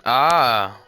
Ah.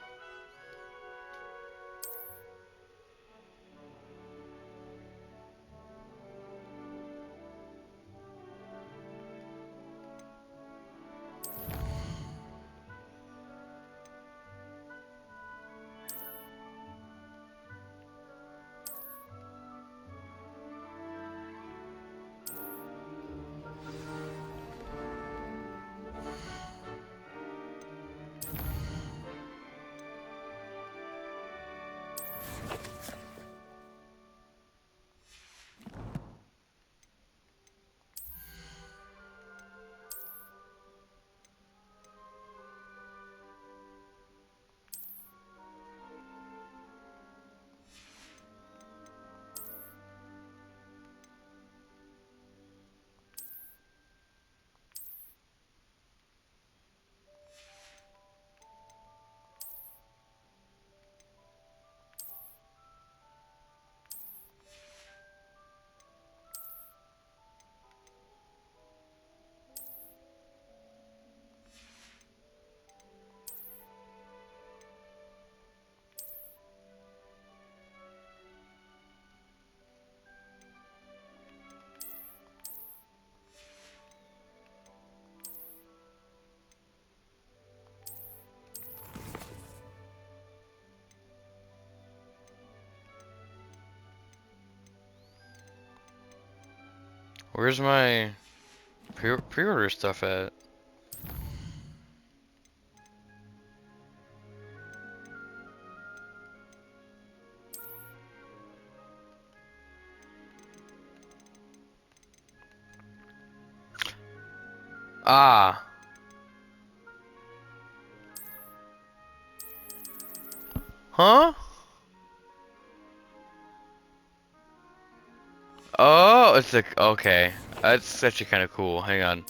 Where's my pre-order stuff at? Ah. Huh? Oh, it's like okay. That's actually kind of cool. Hang on.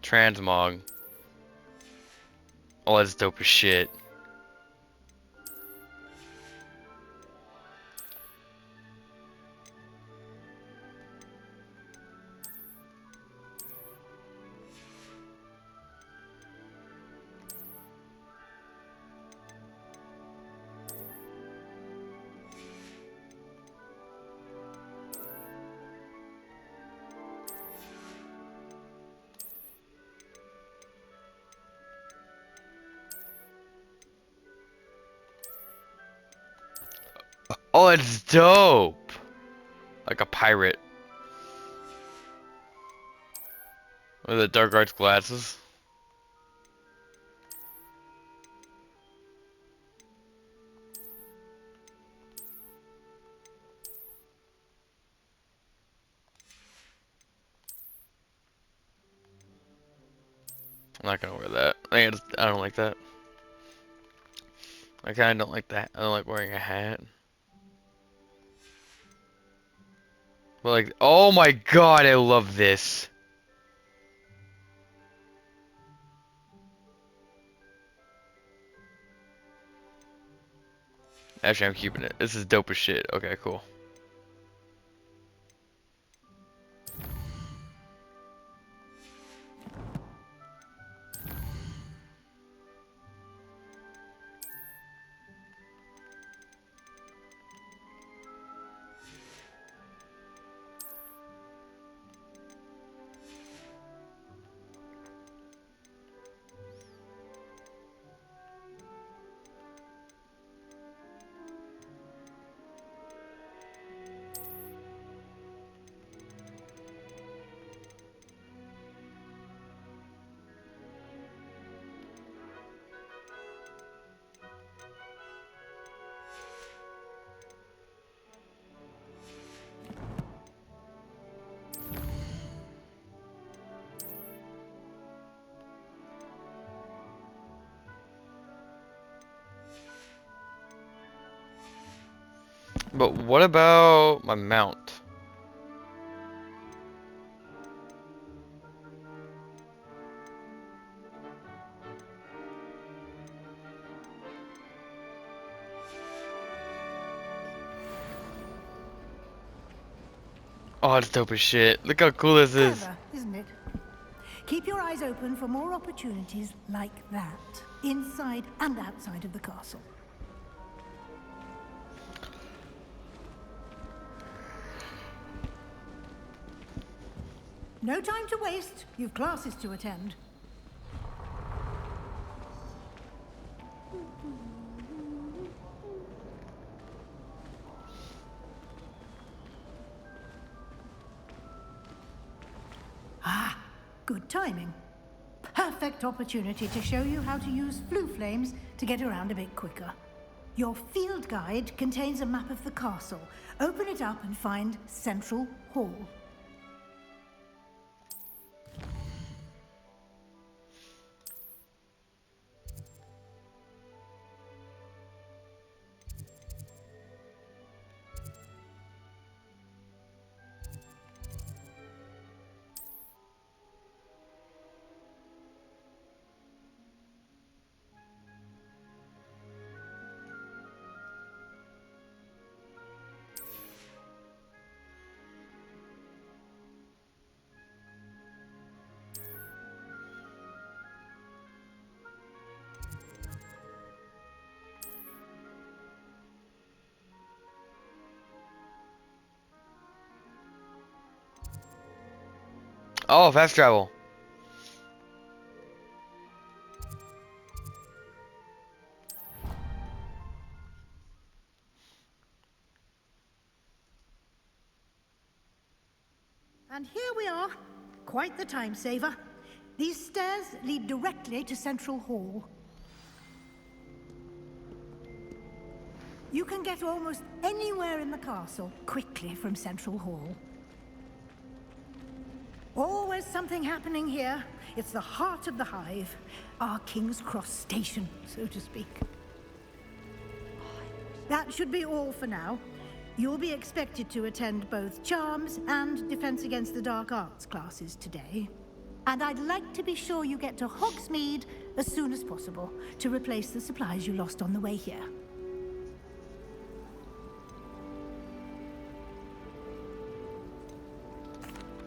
Transmog. Oh, that's dope as shit. Oh, it's dope. Like a pirate with the dark arts glasses. I'm not gonna wear that. I don't like that. I kind of don't like that. I don't like wearing a hat. But like, oh my god, I love this. Actually, I'm keeping it. This is dope as shit. Okay, cool. But what about my mount? Oh, it's dope as shit. Look how cool this is. Clever, isn't it? Keep your eyes open for more opportunities like that, inside and outside of the castle. No time to waste. You've classes to attend. Ah, good timing. Perfect opportunity to show you how to use flue flames to get around a bit quicker. Your field guide contains a map of the castle. Open it up and find Central Hall. Oh, fast travel. And here we are. Quite the time saver. These stairs lead directly to Central Hall. You can get almost anywhere in the castle quickly from Central Hall. Always something happening here. It's the heart of the hive. Our King's Cross station, so to speak. That should be all for now. You'll be expected to attend both Charms and Defense Against the Dark Arts classes today. And I'd like to be sure you get to Hogsmeade as soon as possible to replace the supplies you lost on the way here.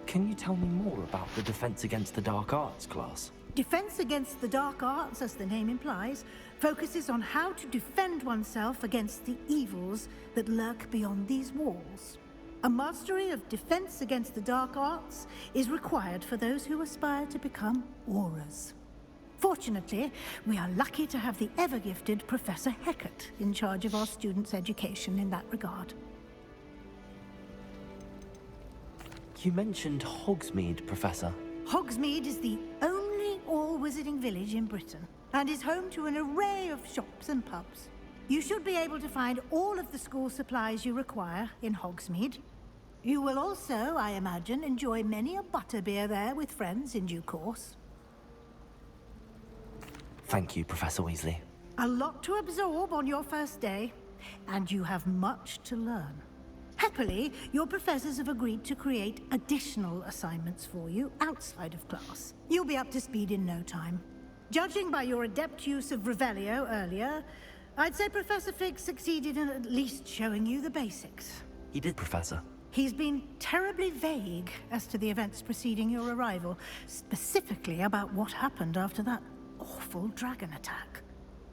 Can you tell me more about the Defense Against the Dark Arts class? Defense Against the Dark Arts, as the name implies, focuses on how to defend oneself against the evils that lurk beyond these walls. A mastery of Defense Against the Dark Arts is required for those who aspire to become Aurors. Fortunately, we are lucky to have the ever-gifted Professor Hecat in charge of our students' education in that regard. You mentioned Hogsmeade, Professor. Hogsmeade is the only all-wizarding village in Britain, and is home to an array of shops and pubs. You should be able to find all of the school supplies you require in Hogsmeade. You will also, I imagine, enjoy many a butterbeer there with friends in due course. Thank you, Professor Weasley. A lot to absorb on your first day, and you have much to learn. Happily, your professors have agreed to create additional assignments for you outside of class. You'll be up to speed in no time. Judging by your adept use of Revelio earlier, I'd say Professor Fig succeeded in at least showing you the basics. He did, Professor. He's been terribly vague as to the events preceding your arrival, specifically about what happened after that awful dragon attack.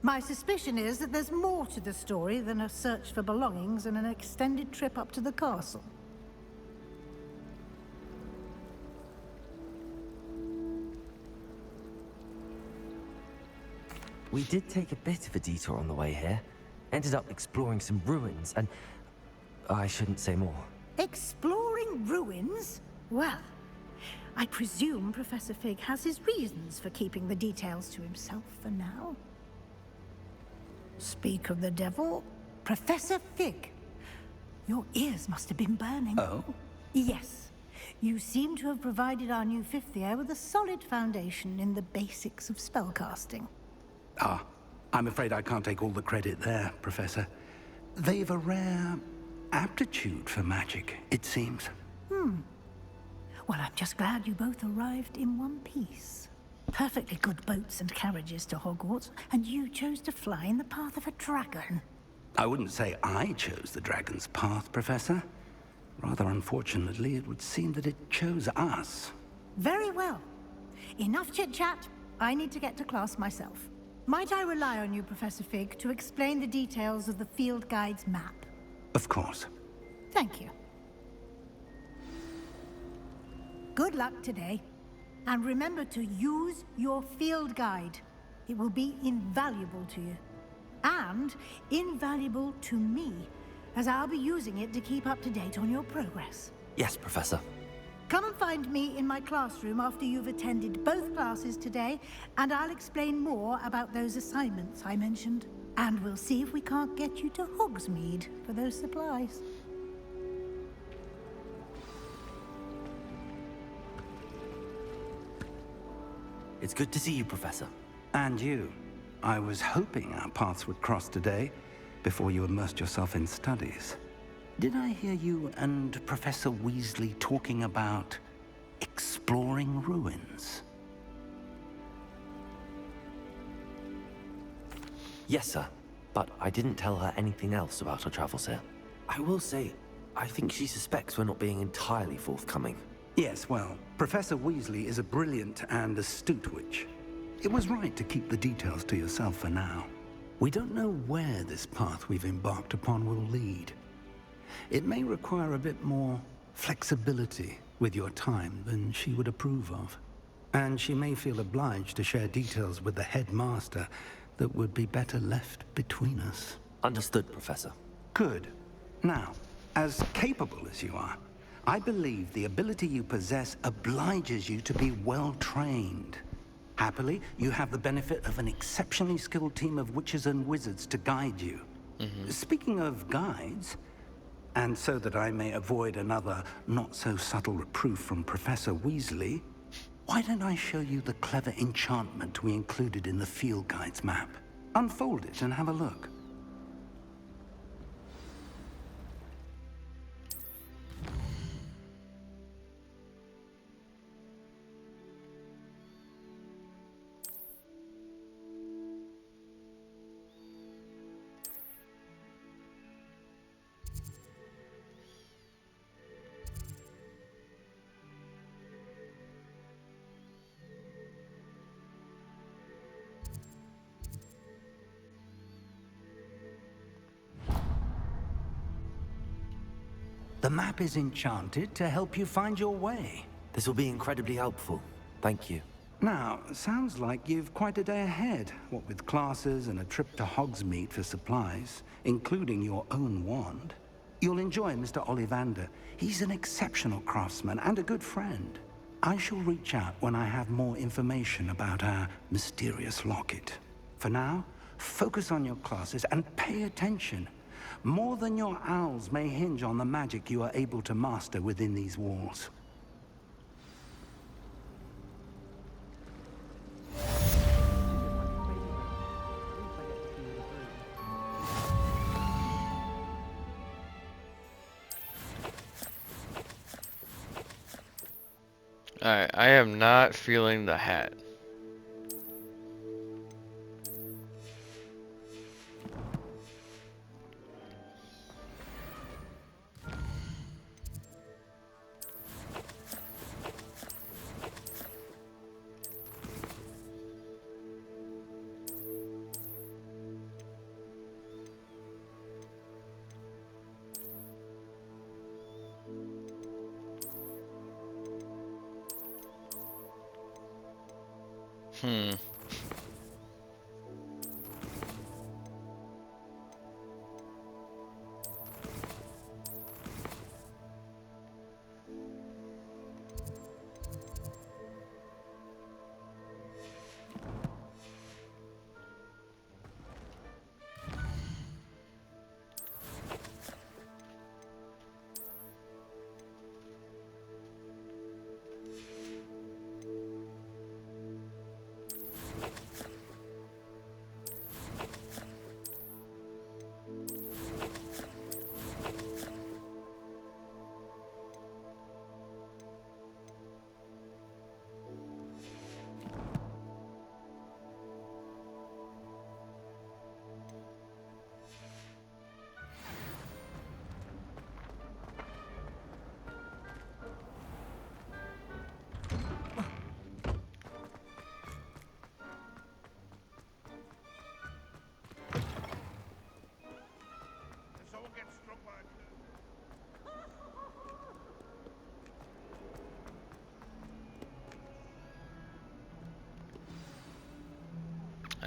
My suspicion is that there's more to the story than a search for belongings and an extended trip up to the castle. We did take a bit of a detour on the way here. Ended up exploring some ruins and... I shouldn't say more. Exploring ruins? Well, I presume Professor Fig has his reasons for keeping the details to himself for now. Speak of the devil, Professor Fig. Your ears must have been burning. Oh? Yes. You seem to have provided our new fifth year with a solid foundation in the basics of spellcasting. Ah, I'm afraid I can't take all the credit there, Professor. They've a rare aptitude for magic, it seems. Well, I'm just glad you both arrived in one piece. Perfectly good boats and carriages to Hogwarts, and you chose to fly in the path of a dragon. I wouldn't say I chose the dragon's path, Professor. Rather unfortunately, it would seem that it chose us. Very well. Enough chit-chat. I need to get to class myself. Might I rely on you, Professor Fig, to explain the details of the field guide's map? Of course. Thank you. Good luck today. And remember to use your field guide. It will be invaluable to you. And invaluable to me, as I'll be using it to keep up to date on your progress. Yes, Professor. Come and find me in my classroom after you've attended both classes today, and I'll explain more about those assignments I mentioned. And we'll see if we can't get you to Hogsmeade for those supplies. It's good to see you, Professor. And you. I was hoping our paths would cross today, before you immersed yourself in studies. Did I hear you and Professor Weasley talking about exploring ruins? Yes, sir. But I didn't tell her anything else about our travels here. I will say, I think she suspects we're not being entirely forthcoming. Yes, well, Professor Weasley is a brilliant and astute witch. It was right to keep the details to yourself for now. We don't know where this path we've embarked upon will lead. It may require a bit more flexibility with your time than she would approve of. And she may feel obliged to share details with the headmaster that would be better left between us. Understood, Professor. Good. Now, as capable as you are, I believe the ability you possess obliges you to be well-trained. Happily, you have the benefit of an exceptionally skilled team of witches and wizards to guide you. Speaking of guides, and so that I may avoid another not-so-subtle reproof from Professor Weasley, why don't I show you the clever enchantment we included in the field guide's map? Unfold it and have a look. The map is enchanted to help you find your way. This will be incredibly helpful. Thank you. Now, sounds like you've quite a day ahead, what with classes and a trip to Hogsmeade for supplies, including your own wand. You'll enjoy Mr. Ollivander. He's an exceptional craftsman and a good friend. I shall reach out when I have more information about our mysterious locket. For now, focus on your classes and pay attention. More than your owls may hinge on the magic you are able to master within these walls. Alright, I am not feeling the hat.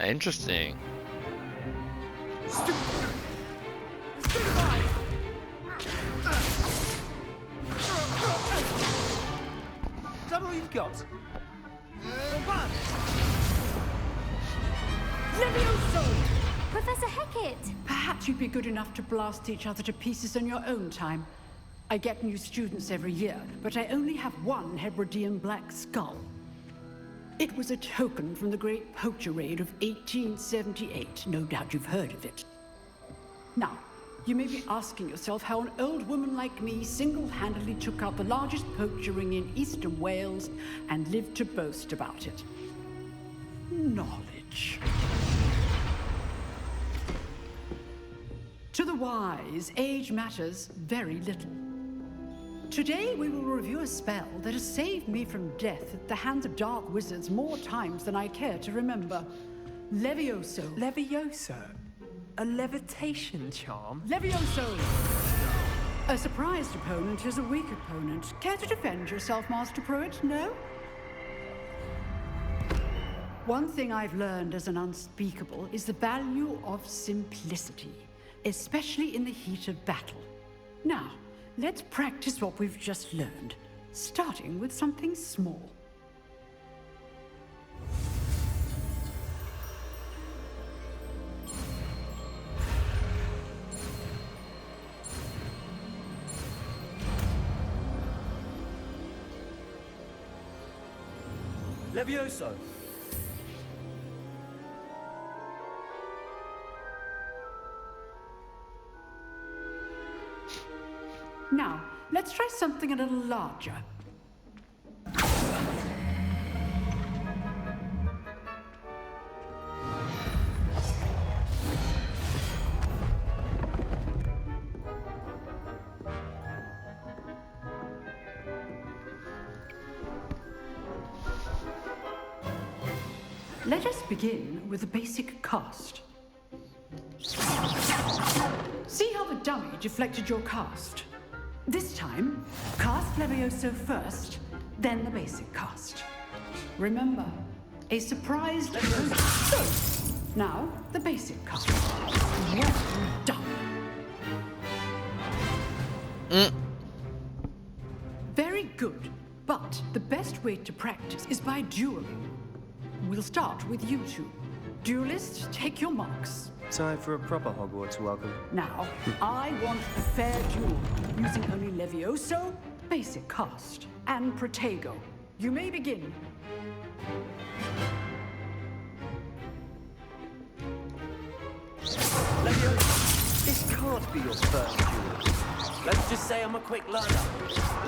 Interesting. Is that all you've got? Professor Hecat! Perhaps you'd be good enough to blast each other to pieces in your own time. I get new students every year, but I only have one Hebridean black skull. It was a token from the Great Poacher Raid of 1878. No doubt you've heard of it. Now, you may be asking yourself how an old woman like me single-handedly took out the largest poacher ring in eastern Wales and lived to boast about it. Knowledge. To the wise, age matters very little. Today we will review a spell that has saved me from death at the hands of dark wizards more times than I care to remember. Levioso. Levioso? A levitation charm? Levioso! A surprised opponent is a weak opponent. Care to defend yourself, Master Pruitt? No? One thing I've learned as an unspeakable is the value of simplicity, especially in the heat of battle. Now, let's practice what we've just learned, starting with something small. Levioso! Now, let's try something a little larger. Let us begin with a basic cast. See how the dummy deflected your cast? This time, cast Levioso first, then the basic cast. Remember, a surprise Levioso. Now, the basic cast. Well done. Very good, but the best way to practice is by dueling. We'll start with you two. Duelists, take your marks. Time for a proper Hogwarts welcome. Now, I want a fair duel, using only Levioso, basic cast, and Protego. You may begin. Levioso, this can't be your first duel. Let's just say I'm a quick learner.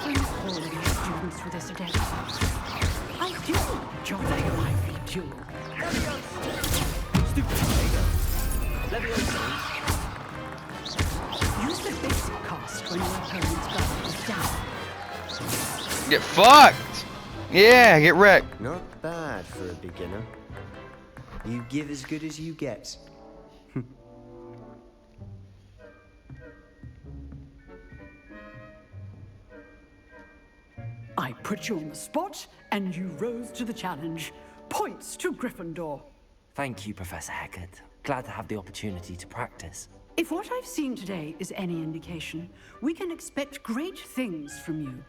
Please hold these students for this adept. I do enjoy a lively duel. Stupid Protego. Levioso. Use the basic cast when your opponent's guard is down. Get fucked! Yeah, get wrecked. Not bad for a beginner. You give as good as you get. I put you on the spot, and you rose to the challenge. Points to Gryffindor. Thank you, Professor Hecat. Glad to have the opportunity to practice. If what I've seen today is any indication, we can expect great things from you.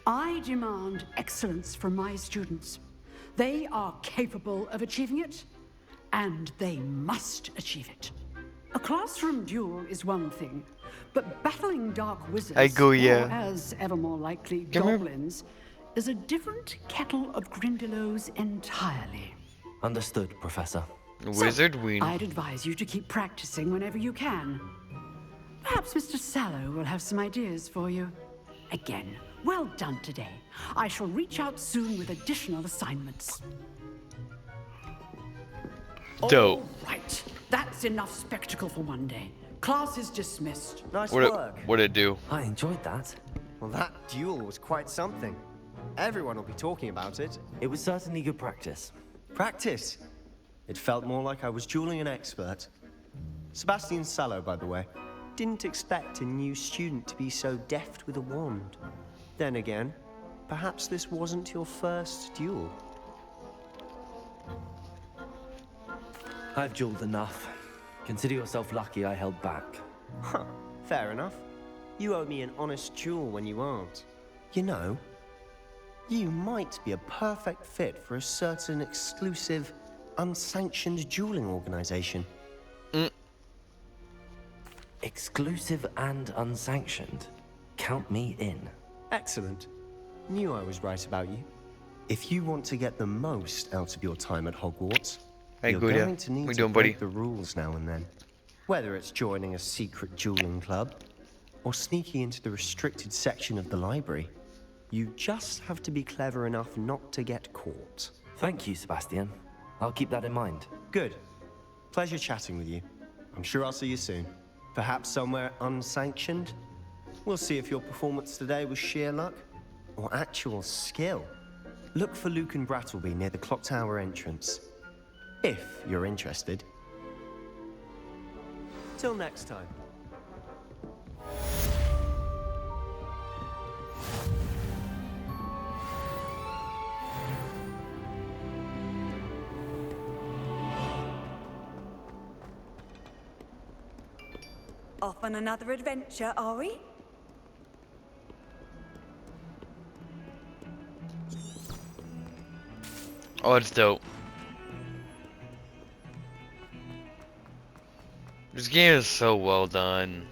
I demand excellence from my students. They are capable of achieving it, and they must achieve it. A classroom duel is one thing, but battling dark wizards, Or as ever more likely goblins, is a different kettle of Grindylows entirely. Understood, Professor. Wizardry. I'd advise you to keep practicing whenever you can. Perhaps Mr. Sallow will have some ideas for you. Again, well done today. I shall reach out soon with additional assignments. Dope. All right, that's enough spectacle for one day. Class is dismissed. Nice What'd work. it do? I enjoyed that. Well, that duel was quite something. Everyone will be talking about it. It was certainly good practice. Practice. It felt more like I was dueling an expert. Sebastian Sallow, by the way. Didn't expect a new student to be so deft with a wand. Then again, perhaps this wasn't your first duel. I've jeweled enough. Consider yourself lucky I held back. Huh, fair enough. You owe me an honest jewel when you aren't. You know, you might be a perfect fit for a certain exclusive, unsanctioned dueling organization. Exclusive and unsanctioned. Count me in. Excellent. Knew I was right about you. If you want to get the most out of your time at Hogwarts, Hey, you're Guido. going to need What you to doing, break buddy? the rules now and then. Whether it's joining a secret dueling club, or sneaking into the restricted section of the library, you just have to be clever enough not to get caught. Thank you, Sebastian. I'll keep that in mind. Good. Pleasure chatting with you. I'm sure I'll see you soon. Perhaps somewhere unsanctioned? We'll see if your performance today was sheer luck or actual skill. Look for Luke and Brattleby near the clock tower entrance. If you're interested. Till next time. Off on another adventure, are we? Oh, it's dope. This game is so well done.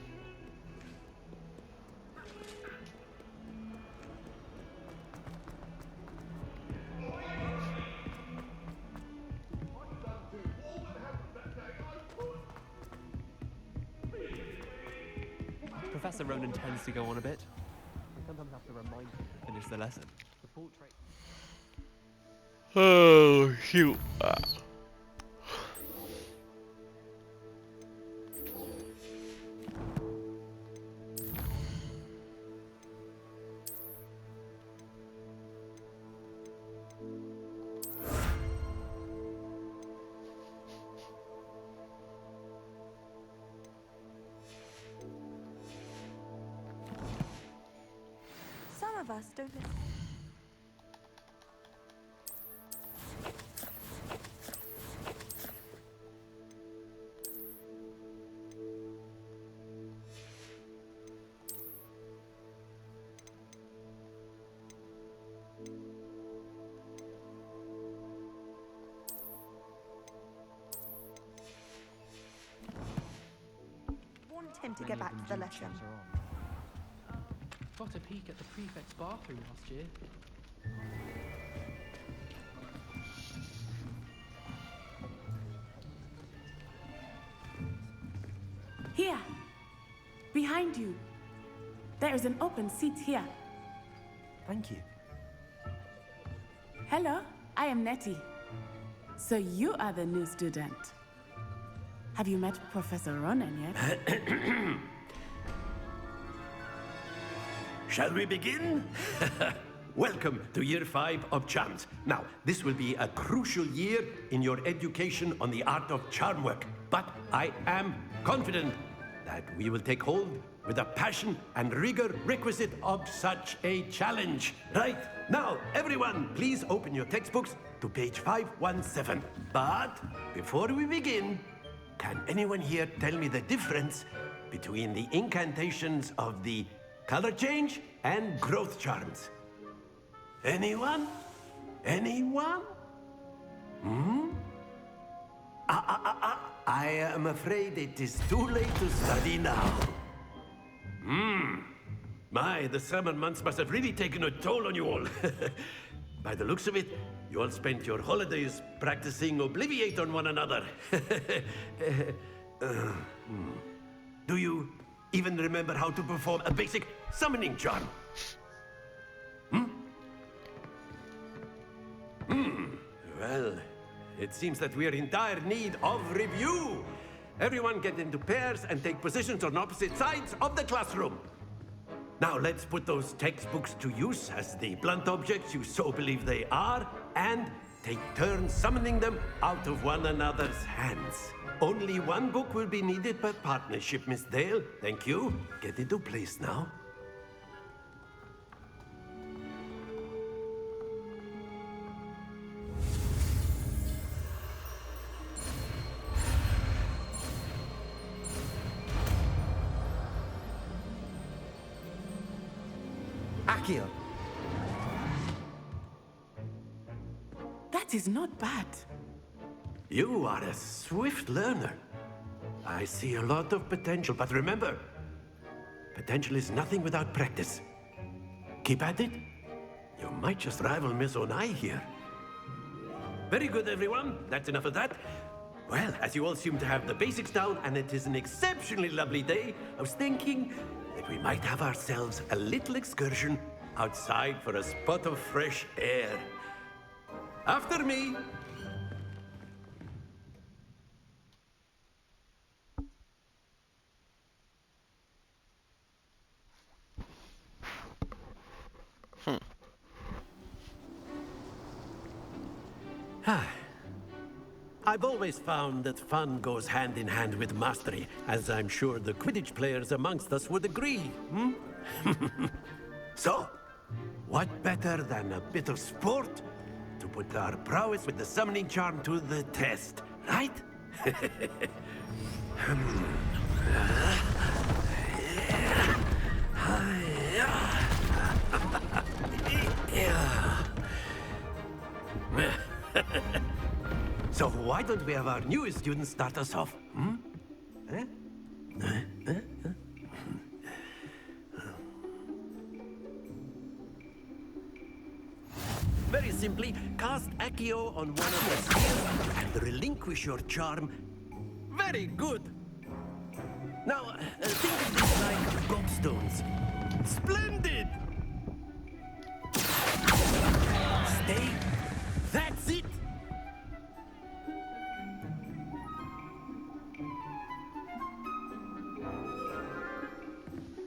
Professor Ronan tends to go on a bit. I sometimes have to remind him to finish the lesson. The portrait. Oh, shoot. Some of us don't listen. Want him to get back to the lesson. Got a peek at the prefect's bathroom last year. Here, behind you. There is an open seat here. Thank you. Hello, I am Nettie. So you are the new student. Have you met Professor Ronan yet? Shall we begin? Welcome to Year 5 of Charms. Now, this will be a crucial year in your education on the art of charm work. But I am confident that we will take hold with the passion and rigor requisite of such a challenge. Right, now, everyone, please open your textbooks to page 517. But before we begin, can anyone here tell me the difference between the incantations of the color change and growth charms? Anyone? Anyone? I am afraid it is too late to study now. My, the summer months must have really taken a toll on you all. By the looks of it, you all spent your holidays practicing Obliviate on one another. Do you even remember how to perform a basic summoning charm? Well, it seems that we are in dire need of review. Everyone get into pairs and take positions on opposite sides of the classroom. Now let's put those textbooks to use as the blunt objects you so believe they are, and take turns summoning them out of one another's hands. Only one book will be needed per partnership, Miss Dale. Thank you. Get into place now. Akio! That is not bad. You are a swift learner. I see a lot of potential, but remember, potential is nothing without practice. Keep at it. You might just rival Miss Onai here. Very good, everyone. That's enough of that. Well, as you all seem to have the basics down, and it is an exceptionally lovely day, I was thinking that we might have ourselves a little excursion outside for a spot of fresh air. After me. I've always found that fun goes hand in hand with mastery, as I'm sure the Quidditch players amongst us would agree, hmm? So, what better than a bit of sport to put our prowess with the summoning charm to the test, right? So why don't we have our newest student start us off? Hmm? Very simply, cast Accio on one of the spheres and relinquish your charm. Very good. Now, think of this like gobstones. Splendid! Stay. That's it.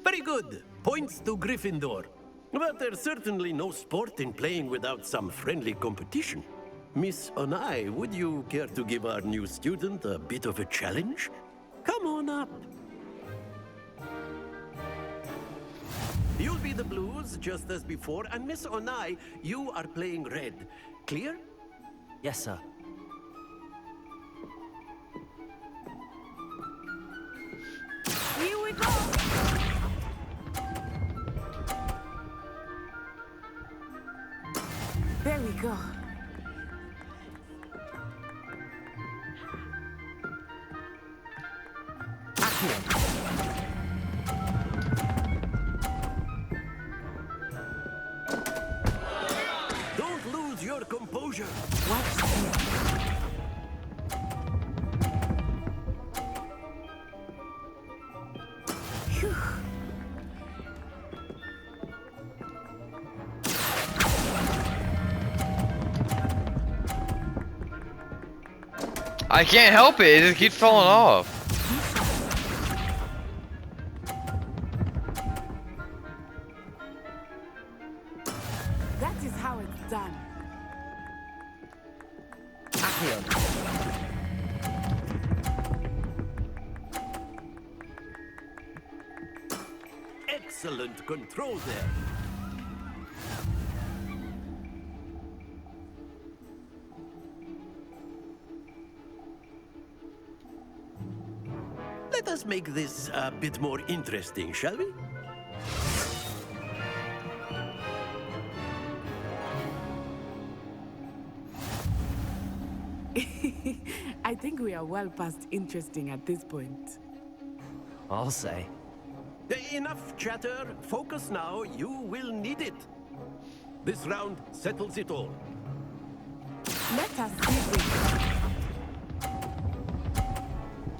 Very good. Points to Gryffindor. But there's certainly no sport in playing without some friendly competition. Miss Onai, would you care to give our new student a bit of a challenge? Come on up. You'll be the blues, just as before, and Miss Onai, you are playing red. Clear? Yes, sir. Here we go! There we go. Don't lose your composure. Watch this. Phew. I can't help it. It just keeps falling off. That is how it's done. Excellent control there. Let us make this a bit more interesting, shall we? I think we are well past interesting at this point. I'll say. Enough chatter. Focus now. You will need it. This round settles it all. Let us see this.